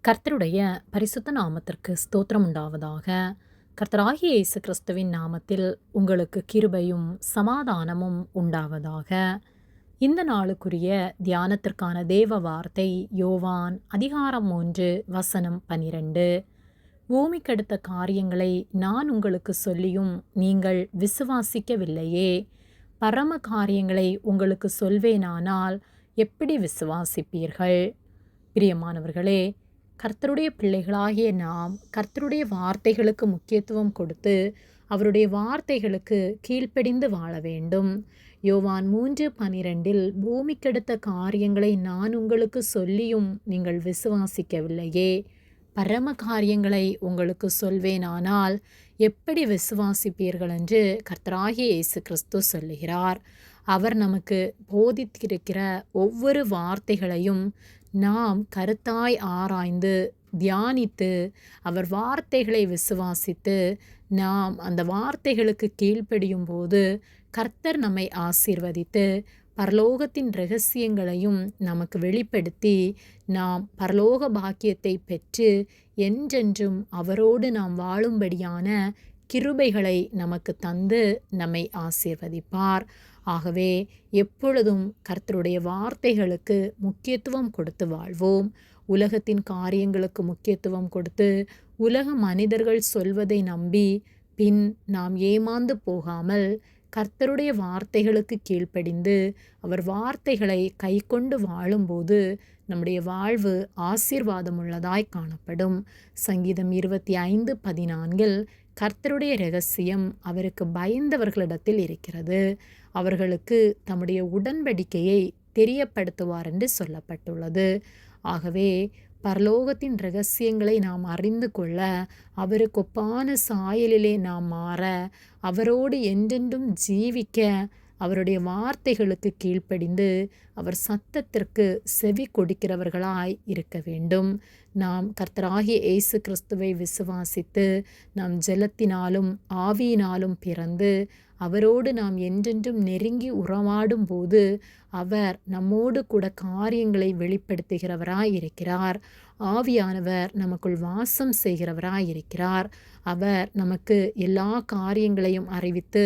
கர்த்தருடைய பரிசுத்த நாமத்திற்கு ஸ்தோத்திரம் உண்டாவதாக. கர்த்தராகிய இயேசு கிறிஸ்துவின் நாமத்தில் உங்களுக்கு கிருபையும் சமாதானமும் உண்டாவதாக. இந்த நாளுக்குரிய தியானத்திற்கான தேவ வார்த்தை யோவான் அதிகாரம் 3 வசனம் 12. பூமிக்கடுத்த காரியங்களை நான் உங்களுக்கு சொல்லியும் நீங்கள் விசுவாசிக்கவில்லையே. பரம காரியங்களை உங்களுக்கு சொல்வேனானால் எப்படி விசுவாசிப்பீர்கள்? பிரியமானவர்களே, கர்த்தருடைய பிள்ளைகளாகிய நாம் கர்த்தருடைய வார்த்தைகளுக்கு முக்கியத்துவம் கொடுத்து அவருடைய வார்த்தைகளுக்கு கீழ்ப்படிந்து வாழ வேண்டும். யோவான் 3:12 பூமிக்கடுத்த காரியங்களை நான் உங்களுக்கு சொல்லியும் நீங்கள் விசுவாசிக்கவில்லையே. பரம காரியங்களை உங்களுக்கு சொல்வேனானால் எப்படி விசுவாசிப்பீர்கள் என்று கர்த்தராகிய இயேசு கிறிஸ்து சொல்லுகிறார். அவர் நமக்கு போதித்திருக்கிற ஒவ்வொரு வார்த்தைகளையும் நாம் கருத்தாய் ஆராய்ந்து தியானித்து அவர் வார்த்தைகளை விசுவாசித்து நாம் அந்த வார்த்தைகளுக்கு கீழ்ப்படியும் போது கர்த்தர் நம்மை ஆசீர்வதித்து பரலோகத்தின் இரகசியங்களையும் நமக்கு வெளிப்படுத்தி நாம் பரலோக பாக்கியத்தை பெற்று என்றென்றும் அவரோடு நாம் வாழும்படியான கிருபைகளை நமக்கு தந்து நம்மை ஆசீர்வதிப்பார். ஆகவே எப்பொழுதும் கர்த்தருடைய வார்த்தைகளுக்கு முக்கியத்துவம் கொடுத்து வாழ்வோம். உலகத்தின் காரியங்களுக்கு முக்கியத்துவம் கொடுத்து உலக மனிதர்கள் சொல்வதை நம்பி பின் நாம் ஏமாந்து போகாமல் கர்த்தருடைய வார்த்தைகளுக்கு கீழ்ப்படிந்து அவர் வார்த்தைகளை கைக்கொண்டு வாழும்போது நம்முடைய வாழ்வு ஆசீர்வாதமுள்ளதாய் காணப்படும். சங்கீதம் 25:14 கர்த்தருடைய இரகசியம் அவருக்கு பயந்தவர்களிடத்தில் இருக்கிறது, அவர்களுக்கு தம்முடைய உடன்படிக்கையை தெரியப்படுத்துவார் என்று சொல்லப்பட்டுள்ளது. ஆகவே பரலோகத்தின் இரகசியங்களை நாம் அறிந்து கொள்ள அவருக்கொப்பான சாயலிலே நாம் மாற அவரோடு என்றென்றும் ஜீவிக்க அவருடைய வார்த்தைகளுக்கு கீழ்ப்படிந்து அவர் சத்தத்திற்கு செவி கொடுக்கிறவர்களாய் இருக்க வேண்டும். நாம் கர்த்தராகிய இயேசு கிறிஸ்துவை விசுவாசித்து நாம் ஜலத்தினாலும் ஆவியினாலும் பிறந்து அவரோடு நாம் என்றென்றும் நெருங்கி உறவாடும் போது அவர் நம்மோடு கூட காரியங்களை வெளிப்படுத்துகிறவராய் இருக்கிறார். ஆவியானவர் நமக்குள் வாசம் செய்கிறவராய் இருக்கிறார். அவர் நமக்கு எல்லா காரியங்களையும் அறிவித்து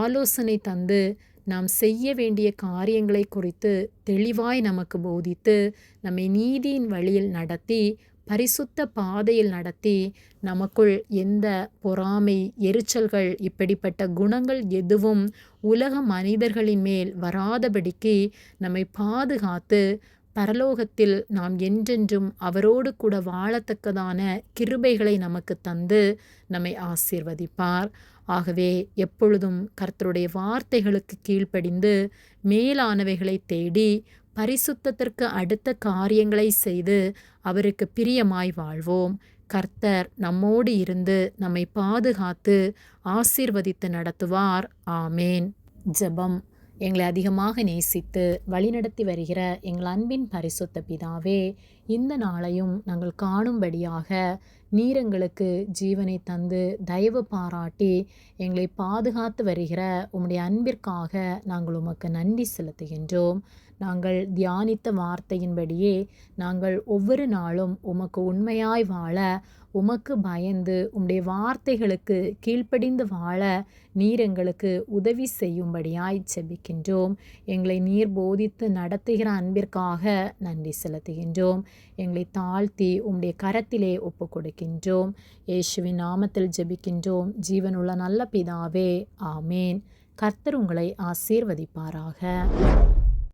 ஆலோசனை தந்து நாம் செய்ய வேண்டிய காரியங்களை குறித்து தெளிவாய் நமக்கு போதித்து நம்மை நீதியின் வழியில் நடத்தி பரிசுத்த பாதையில் நடத்தி நமக்குள் எந்த பொறாமை எரிச்சல்கள் இப்படிப்பட்ட குணங்கள் எதுவும் உலக மனிதர்களின் மேல் வராதபடிக்கு நம்மை பாதுகாத்து பரலோகத்தில் நாம் என்றென்றும் அவரோடு கூட வாழத்தக்கதான கிருபைகளை நமக்கு தந்து நம்மை ஆசீர்வதிப்பார். ஆகவே எப்பொழுதும் கர்த்தருடைய வார்த்தைகளுக்கு கீழ்ப்படிந்து மேலானவைகளை தேடி பரிசுத்தத்திற்கு அடுத்த காரியங்களை செய்து அவருக்கு பிரியமாய் வாழ்வோம். கர்த்தர் நம்மோடு இருந்து நம்மை பாதுகாத்து ஆசீர்வதித்து நடத்துவார். ஆமேன். ஜெபம். எங்களை அதிகமாக நேசித்து வழிநடத்தி வருகிற எங்கள் அன்பின் பரிசுத்த பிதாவே, இந்த நாளையும் நாங்கள் காணும்படியாக நீர் எங்களுக்கு ஜீவனை தந்து தயவு பாராட்டி எங்களை பாதுகாத்து வருகிற உம்முடைய அன்பிற்காக நாங்கள் உமக்கு நன்றி செலுத்துகின்றோம். நாங்கள் தியானித்த வார்த்தையின்படியே நாங்கள் ஒவ்வொரு நாளும் உமக்கு உண்மையாய் வாழ உமக்கு பயந்து உம்முடைய வார்த்தைகளுக்கு கீழ்ப்படிந்து வாழ நீர் எங்களுக்கு உதவி செய்யும்படியாய் ஜெபிக்கின்றோம். எங்களை நீர் போதித்து நடத்துகிற அன்பிற்காக நன்றி செலுத்துகின்றோம். எங்களை தாழ்த்தி உம்முடைய கரத்திலே ஒப்பு கொடுக்கின்றோம். இயேசுவின் நாமத்தில் ஜெபிக்கின்றோம் ஜீவனுள்ள நல்ல பிதாவே, ஆமேன். கர்த்தர் உங்களை ஆசீர்வதிப்பாராக.